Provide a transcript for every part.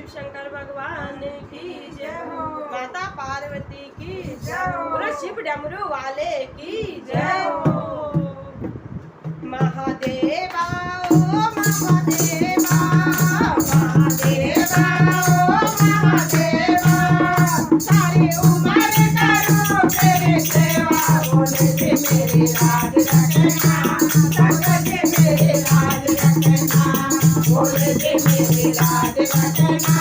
शंकर भगवान की जय हो, माता पार्वती की जय हो, बोलो शिव डमरू वाले की जय हो। महादेवा ओ महादेवा, महादेवा ओ महादेवा, सारी उम्र करो तेरी सेवा, बोले के मेरे लाज रखना, संकट के मेरे लाज रखना, बोले के मेरे लाज रखना,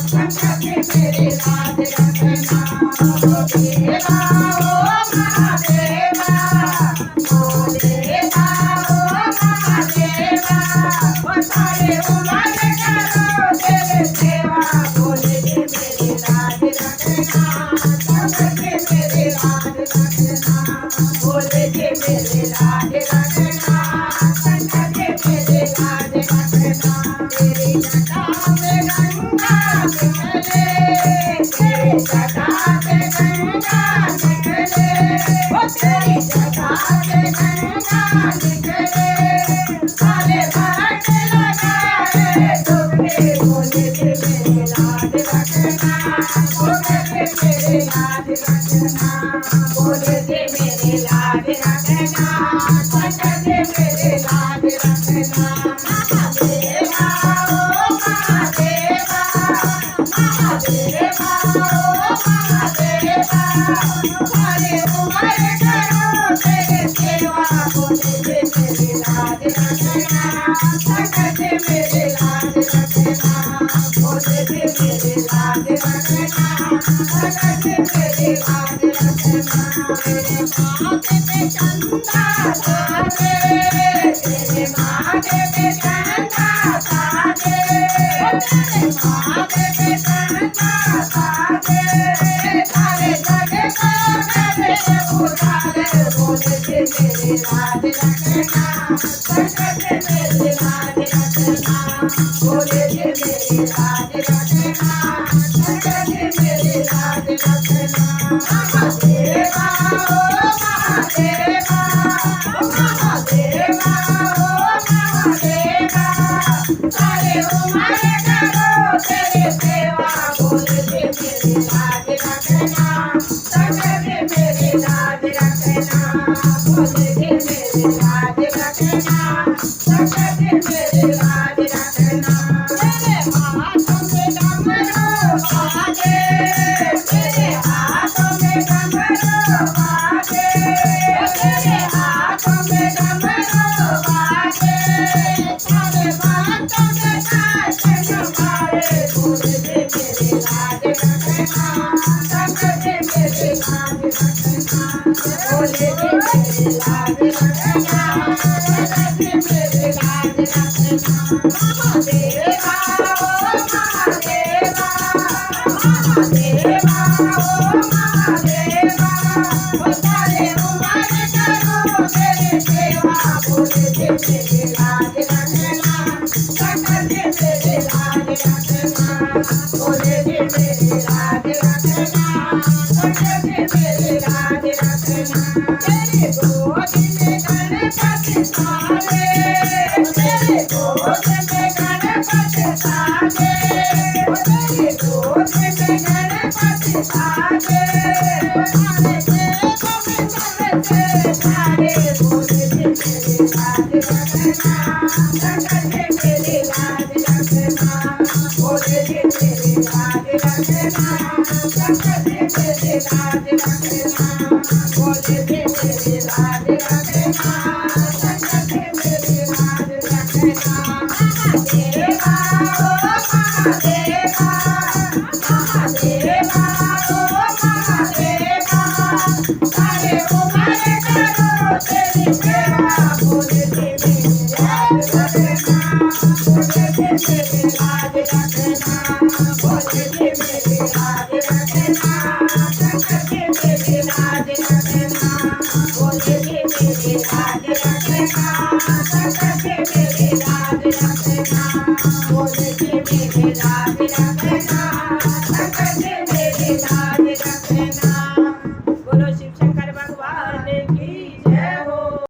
संकट के मेरे लाज रखना। महादेवा ओ महादेवा, महादेवा ओ महादेवा, ओ सारे उम्र करो तेरे सेवा, बोले के मेरे लाज रखना, संकट के मेरे लाज रखना, बोले के मेरे लाज रखना, संकट के मेरे लाज रखना। तेरी जटा में गंगा निकले, तेरी जटा से गंगा निकले, ओ तेरी जटा से गंगा निकले, सारे भक्त लगाए तुमने, बोले के मेरे लाज रखना, बोले के मेरे लाज रखना, बोले के मेरे लाज रखना, संकट के मेरे लाज रखना। महादेवा ओ महादेवा, महादेवा ओ महादेवा, सारे उम्र करो तेरे सेवा, बोले के मेरे लाज रखना, संकट के मेरे लाज रखना, बोले के मेरे लाज रखना, संकट के मेरे लाज रखना। तेरे माथे पे चंदा साजे, तेरे माथे पे चंदा साजे, तेरे माथे पे चंदा साजे, सारे जग को मेरे उजाले, बोले के मेरे लाज रखना, संकट के मेरे लाज रखना, बोले के मेरे लाज रखना, संकट के मेरे लाज रखना। महादेवा ओ महादेवा, महादेवा ओ महादेवा, सारे उम्र करो तेरे सेवा, बोले के मेरे लाज रखना, संकट के मेरे लाज रखना, बोले के मेरे लाज रखना, संकट के मेरे लाज रखना। तेरे हाथों में डमरू बाजे, तेरे हाथों में डमरू बाजे, तेरे हाथों में डमरू बाजे, सारे भक्तों के कष्ट निवारे, बोले के मेरे लाज रखना, संकट के मेरे लाज रखना, बोले के मेरे लाज रखना, संकट के मेरे लाज रखना। महादेवा ओ महादेवा, महादेवा ओ महादेवा, ओ सारे उम्र करो तेरे सेवा, बोले के मेरे लाज रखना, संकट के मेरे लाज रखना, बोले के मेरे लाज रखना, संकट के मेरे लाज रखना। तेरे गोद में गणपति साजे, तेरे गोद में गणपति साजे, तेरे गोद में गणपति साजे, सारे देवों में सबसे सारे, बोले के मेरे लाज रखना, संकट के मेरे लाज रखना, बोले के मेरे लाज रखना, संकट के मेरे लाज रखना, बोले के मेरे लाज रखना, संकट के मेरे लाज रखना। महादेवा ओ महादेवा, महादेवा ओ महादेवा, सारे उम्र करो तेरी सेवा, बोले के मेरे लाज रखना, बोले के मेरे